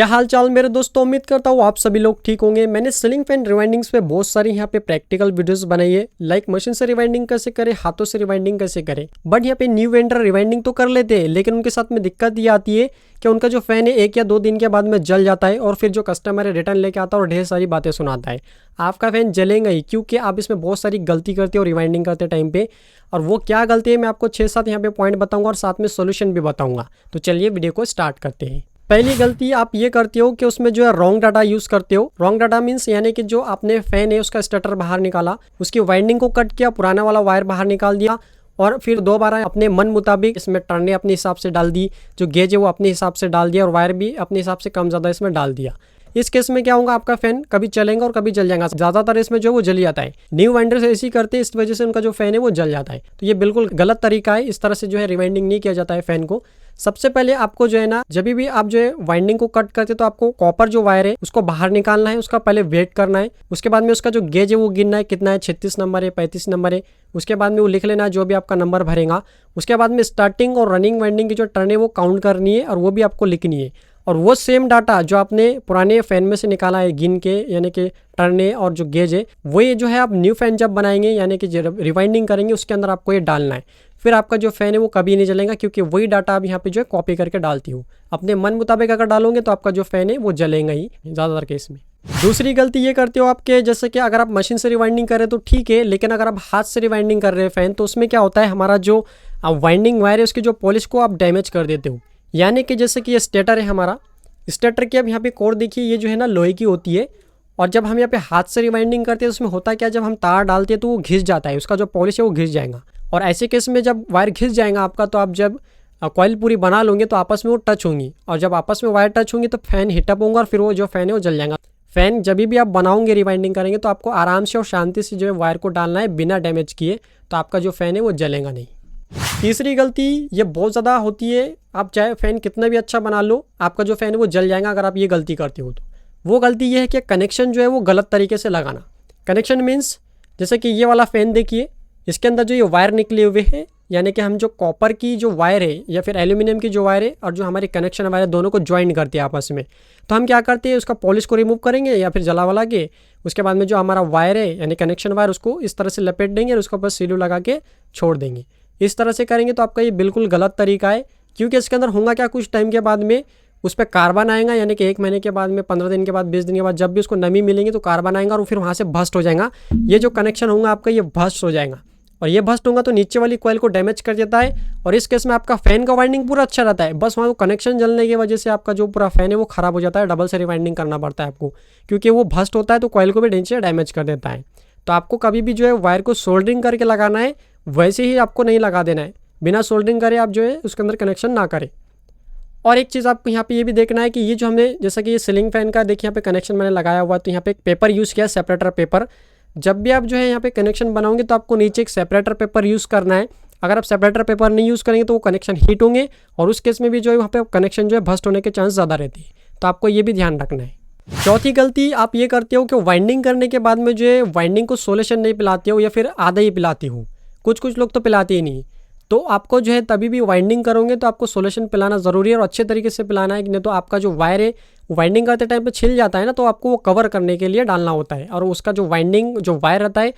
क्या हाल चाल मेरे दोस्तों, उम्मीद करता हूँ आप सभी लोग ठीक होंगे। मैंने सीलिंग फैन रिवाइंडिंग्स पे बहुत सारी यहाँ पे प्रैक्टिकल वीडियोस बनाई है, लाइक मशीन से रिवाइंडिंग कैसे करें, हाथों से रिवाइंडिंग कैसे करें। बट यहाँ पे न्यू वेंडर रिवाइंडिंग तो कर लेते हैं, लेकिन उनके साथ में दिक्कत ये आती है कि उनका जो फैन है 1 या 2 दिन के बाद में जल जाता है और फिर जो कस्टमर है रिटर्न लेके आता है और ढेर सारी बातें सुनाता है। आपका फैन जलेगा ही, क्योंकि आप इसमें बहुत सारी गलती करते हो रिवाइंडिंग करते टाइम पे। और वो क्या गलती है मैं आपको 6-7 यहाँ पे पॉइंट बताऊंगा और साथ में सोल्यूशन भी बताऊंगा। तो चलिए वीडियो को स्टार्ट करते हैं। पहली गलती आप ये करते हो कि उसमें जो है रॉन्ग डाटा यूज़ करते हो। रॉन्ग डाटा मीन्स यानी कि जो आपने फैन है उसका स्टार्टर बाहर निकाला, उसकी वाइंडिंग को कट किया, पुराना वाला वायर बाहर निकाल दिया और फिर दोबारा अपने मन मुताबिक इसमें टर्ने अपने हिसाब से डाल दी, जो गेज है वो अपने हिसाब से डाल दिया और वायर भी अपने हिसाब से कम ज़्यादा इसमें डाल दिया। इस केस में क्या होगा, आपका फैन कभी चलेगा और कभी जल जाएगा। ज़्यादातर इसमें जो वो जल जाता है। न्यू वाइंडर से ऐसी करते हैं, इस वजह से उनका जो फैन है वो जल जाता है। तो ये बिल्कुल गलत तरीका है, इस तरह से जो है रिवाइंडिंग नहीं किया जाता है फैन को। सबसे पहले आपको जो है ना, जब भी आप जो है वाइंडिंग को कट करते तो आपको कॉपर जो वायर है उसको बाहर निकालना है, उसका पहले वेट करना है। उसके बाद में उसका जो गेज है वो गिनना है, कितना है, 36 नंबर है, 35 नंबर है। उसके बाद में वो लिख लेना है जो भी आपका नंबर भरेगा। उसके बाद में स्टार्टिंग और रनिंग वाइंडिंग की जो टर्न है वो काउंट करनी है और वो भी आपको लिखनी है। और वो सेम डाटा जो आपने पुराने फैन में से निकाला है गिन के, यानी कि टर्ने और जो गेज है, वही जो है आप न्यू फैन जब बनाएंगे यानी कि रिवाइंडिंग करेंगे उसके अंदर आपको ये डालना है। फिर आपका जो फैन है वो कभी नहीं जलेगा, क्योंकि वही डाटा आप यहाँ पे जो है कॉपी करके डालती हूँ। अपने मन मुताबिक अगर डालोगे तो आपका जो फैन है वो जलेगा ही ज़्यादातर केस में। दूसरी गलती ये करते हो आपके, जैसे कि अगर आप मशीन से रिवाइंडिंग कर रहे हो तो ठीक है, लेकिन अगर आप हाथ से रिवाइंडिंग कर रहे हैं फैन, तो उसमें क्या होता है, हमारा जो वाइंडिंग वायर है उसकी जो पॉलिश को आप डैमेज कर देते हो। यानी कि जैसे कि ये स्टेटर है हमारा, स्टेटर की अब यहाँ पे कोर देखिए, ये जो है ना लोहे की होती है। और जब हम यहाँ पे हाथ से रिवाइंडिंग करते हैं तो उसमें होता क्या, जब हम तार डालते हैं तो वो घिस जाता है, उसका जो पॉलिश है वो घिस जाएगा। और ऐसे केस में जब वायर घिस जाएगा आपका, तो आप जब कॉइल पूरी बना लोगे तो आपस में वो टच होंगी, और जब आपस में वायर टच होंगी तो फैन हीटअप होगा और फिर वो जो फैन है वो जल जाएगा। फैन जब भी आप बनाओगे रिवाइंडिंग करेंगे तो आपको आराम से और शांति से जो है वायर को डालना है बिना डैमेज किए, तो आपका जो फैन है वो जलेगा नहीं। तीसरी गलती ये बहुत ज़्यादा होती है, आप चाहे फ़ैन कितना भी अच्छा बना लो, आपका जो फ़ैन है वो जल जाएगा अगर आप ये गलती करते हो तो। वो गलती ये है कि कनेक्शन जो है वो गलत तरीके से लगाना। कनेक्शन मीन्स जैसे कि ये वाला फ़ैन देखिए, इसके अंदर जो ये वायर निकले हुए हैं, यानी कि हम जो कॉपर की जो वायर है या फिर एल्यूमिनियम की जो वायर है और जो हमारी कनेक्शन वायर है, दोनों को ज्वाइन करते हैं आपस में। तो हम क्या करते हैं, उसका पॉलिश को रिमूव करेंगे या फिर जला वाला के, उसके बाद में जो हमारा वायर है यानी कनेक्शन वायर उसको इस तरह से लपेट देंगे और उसको बस सीलू लगा के छोड़ देंगे। इस तरह से करेंगे तो आपका ये बिल्कुल गलत तरीका है, क्योंकि इसके अंदर होगा क्या, कुछ टाइम के बाद में उस पर कार्बन आएगा, यानी कि 1 महीने के बाद में, 15 दिन के बाद, 20 दिन के बाद जब भी उसको नमी मिलेंगी तो कार्बन आएगा और फिर वहाँ से भस्ट हो जाएगा। ये जो कनेक्शन होगा आपका ये भस्ट हो जाएगा, और ये भस्ट होगा तो नीचे वाली कॉइल को डैमेज कर देता है। और इस केस में आपका फैन का वाइंडिंग पूरा अच्छा रहता है, बस वहाँ कनेक्शन जलने की वजह से आपका जो पूरा फैन है वो ख़राब हो जाता है। डबल से रिवाइंडिंग करना पड़ता है आपको, क्योंकि वो भस्ट होता है तो कॉइल को भी नीचे डैमेज कर देता है। तो आपको कभी भी जो है वायर को सोल्डरिंग करके लगाना है, वैसे ही आपको नहीं लगा देना है। बिना सोल्डरिंग करे आप जो है उसके अंदर कनेक्शन ना करें। और एक चीज़ आपको यहाँ पे ये भी देखना है कि ये जो हमने, जैसा कि ये सीलिंग फैन का देखिए यहाँ पे कनेक्शन मैंने लगाया हुआ, तो यहाँ पे एक पेपर यूज़ किया, सेपरेटर पेपर। जब भी आप जो है यहाँ पे कनेक्शन बनाओगे तो आपको नीचे एक सेपरेटर पेपर यूज़ करना है। अगर आप सेपरेटर पेपर नहीं यूज़ करेंगे तो वो कनेक्शन हीट होंगे और उस केस में भी जो है वहाँ पे कनेक्शन जो है भस्ट होने के चांस ज़्यादा रहते हैं। तो आपको ये भी ध्यान रखना है। चौथी गलती आप ये करते हो कि वाइंडिंग करने के बाद में जो है वाइंडिंग को सोल्यूशन नहीं पिलाते हो या फिर आधा ही पिलाते हो। कुछ लोग तो पिलाते ही नहीं। तो आपको जो है तभी भी वाइंडिंग करोगे तो आपको सोल्यूशन पिलाना ज़रूरी है और अच्छे तरीके से पिलाना है, नहीं तो आपका जो वायर है वाइंडिंग करते टाइम पे छिल जाता है ना, तो आपको वो कवर करने के लिए डालना होता है। और उसका जो वाइंडिंग जो वायर रहता है,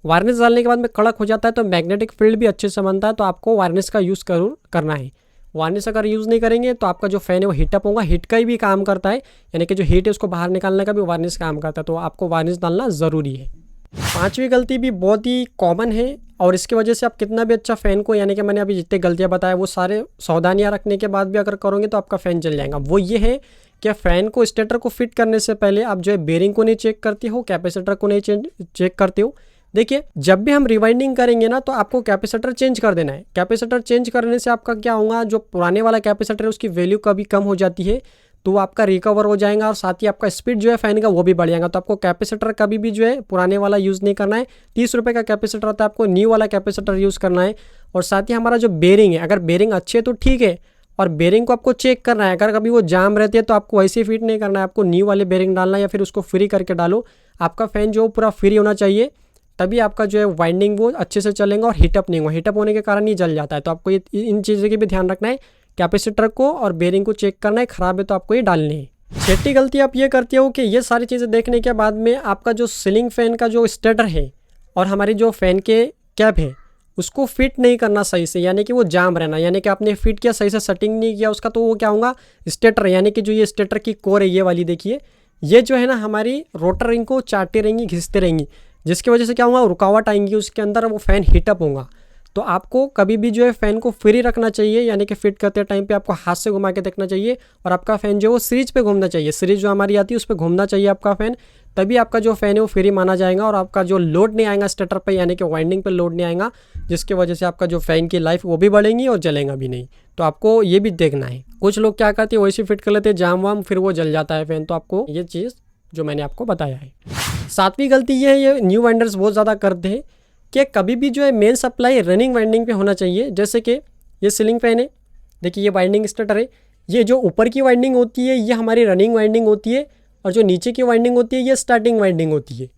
वार्निश डालने के बाद में कड़क हो जाता है, तो मैग्नेटिक फील्ड भी अच्छे से बनता है। तो आपको वार्निश का यूज़ जरूर करना है। वार्निश अगर यूज़ नहीं करेंगे तो आपका जो फैन है वो हीटअप होगा। हीट का भी काम करता है, यानी कि जो हीट है उसको बाहर निकालने का भी वार्निश काम करता है, तो आपको वार्निश डालना ज़रूरी है। पांचवी गलती भी बहुत ही कॉमन है और इसकी वजह से आप कितना भी अच्छा फ़ैन को, यानी कि मैंने अभी जितने गलतियां बताया वो सारे सावधानियां रखने के बाद भी अगर करोगे तो आपका फ़ैन जल जाएगा। वो ये है कि फ़ैन को स्टेटर को फिट करने से पहले आप जो है बेरिंग को नहीं चेक करते हो, कैपेसिटर को नहीं चेक करते हो। देखिए, जब भी हम रिवाइंडिंग करेंगे ना तो आपको कैपेसिटर चेंज कर देना है। कैपेसिटर चेंज करने से आपका क्या होगा, जो पुराने वाला कैपेसिटर है उसकी वैल्यू कभी कम हो जाती है, तो आपका रिकवर हो जाएगा और साथ ही आपका स्पीड जो है फ़ैन का वो भी बढ़ जाएगा। तो आपको कैपेसिटर कभी भी जो है पुराने वाला यूज़ नहीं करना है। 30 रुपये का कैपेसिटर होता है, आपको न्यू वाला कैपेसिटर यूज़ करना है। और साथ ही हमारा जो बेरिंग है, अगर बेरिंग अच्छे है तो ठीक है, और बेरिंग को आपको चेक करना है। अगर कभी वो जाम रहती है तो आपको वैसे फिट नहीं करना है, आपको न्यू वाले बेरिंग डालना है या फिर उसको फ्री करके डालो। आपका फ़ैन जो पूरा फ्री होना चाहिए, तभी आपका जो है वाइंडिंग वो अच्छे से चलेगा और हीटअप नहीं होगा। हीटअप होने के कारण ही जल जाता है। तो आपको इन चीज़ों की भी ध्यान रखना है। कैपेसिटर को और बेरिंग को चेक करना है, ख़राब है तो आपको ये डालनी है। छठी गलती आप ये करते हो कि ये सारी चीज़ें देखने के बाद में आपका जो सीलिंग फैन का जो स्टार्टर है और हमारी जो फ़ैन के कैप है उसको फिट नहीं करना सही से, यानी कि वो जाम रहना, यानी कि आपने फिट किया सही से, सेटिंग नहीं किया उसका, तो वो क्या होगा स्टेटर, यानी कि जो ये स्टेटर की कोर है ये वाली देखिए, ये जो है ना हमारी रोटर रिंग को चाटती रहेंगी, घिसते रहेंगी, जिसकी वजह से क्या होगा रुकावट आएंगी उसके अंदर, वो फ़ैन हीटअप होगा। तो आपको कभी भी जो है फ़ैन को फ्री रखना चाहिए, यानी कि फिट करते टाइम पे आपको हाथ से घुमा के देखना चाहिए और आपका फ़ैन जो है वो सीरीज पे घूमना चाहिए, सीरीज जो हमारी आती है उस पर घूमना चाहिए आपका फ़ैन, तभी आपका जो फ़ैन है वो फ्री माना जाएगा और आपका जो लोड नहीं आएगा स्टार्टर पे, यानी कि वाइंडिंग पे लोड नहीं आएगा, जिसकी वजह से आपका जो फ़ैन की लाइफ वो भी बढ़ेगी और जलेगा भी नहीं। तो आपको ये भी देखना है। कुछ लोग क्या करते हैं वैसे फिट कर लेते हैं जाम वाम, फिर वो जल जाता है फ़ैन। तो आपको ये चीज़ जो मैंने आपको बताया है। सातवीं गलती ये है, ये न्यू वेंडर्स बहुत ज़्यादा करते हैं कि कभी भी जो है मेन सप्लाई रनिंग वाइंडिंग पे होना चाहिए। जैसे कि ये सीलिंग फैन है, देखिए ये वाइंडिंग स्टार्टर है, ये जो ऊपर की वाइंडिंग होती है ये हमारी रनिंग वाइंडिंग होती है और जो नीचे की वाइंडिंग होती है ये स्टार्टिंग वाइंडिंग होती है।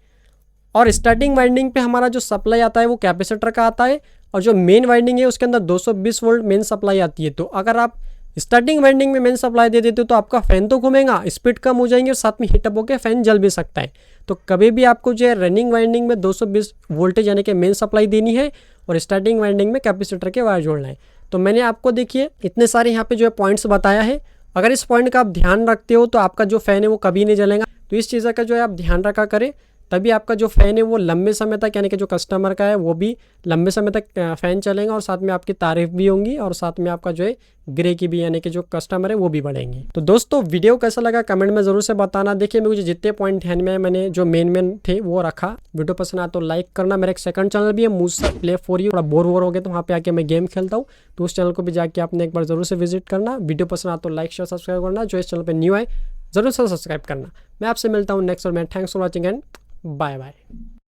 और स्टार्टिंग वाइंडिंग पे हमारा जो सप्लाई आता है वो कैपेसिटर का आता है और जो मेन वाइंडिंग है उसके अंदर 220 वोल्ट मेन सप्लाई आती है। तो अगर आप स्टार्टिंग वाइंडिंग में मेन सप्लाई दे देते हो तो आपका फ़ैन तो घूमेगा, स्पीड कम हो जाएंगे और साथ में हीटअप होकर फ़ैन जल भी सकता है। तो कभी भी आपको जो है रनिंग वाइंडिंग में 220 वोल्टेज यानी कि मेन सप्लाई देनी है और स्टार्टिंग वाइंडिंग में कैपेसिटर के वायर जोड़ना है। तो मैंने आपको देखिए इतने सारे यहाँ पे जो है पॉइंट्स बताया है, अगर इस पॉइंट का आप ध्यान रखते हो तो आपका जो फ़ैन है वो कभी नहीं जलेगा। तो इस चीज़ का जो है आप ध्यान रखा करें, तभी आपका जो फ़ैन है वो लंबे समय तक, यानी कि जो कस्टमर का है वो भी लंबे समय तक फ़ैन चलेगा और साथ में आपकी तारीफ भी होंगी और साथ में आपका जो है ग्रे की भी, यानी कि जो कस्टमर है वो भी बढ़ेंगे। तो दोस्तों वीडियो कैसा लगा कमेंट में ज़रूर से बताना। देखिए मुझे जितने पॉइंट ध्यान में मैंने जो मेन थे वो रखा। वीडियो पसंद आया तो लाइक करना। मेरा एक सेकंड चैनल भी है मूसा प्ले फॉर यू, थोड़ा बोर हो गए तो वहाँ पे आके मैं गेम खेलता हूँ, तो उस चैनल को भी जाके आपने एक बार ज़रूर से विजिट करना। वीडियो पसंद आया तो लाइक शेयर सब्सक्राइब करना। जो इस चैनल पर न्यू है ज़रूर से सब्सक्राइब करना। मैं आपसे मिलता हूँ नेक्स्ट और मैं thanks for watching and bye bye.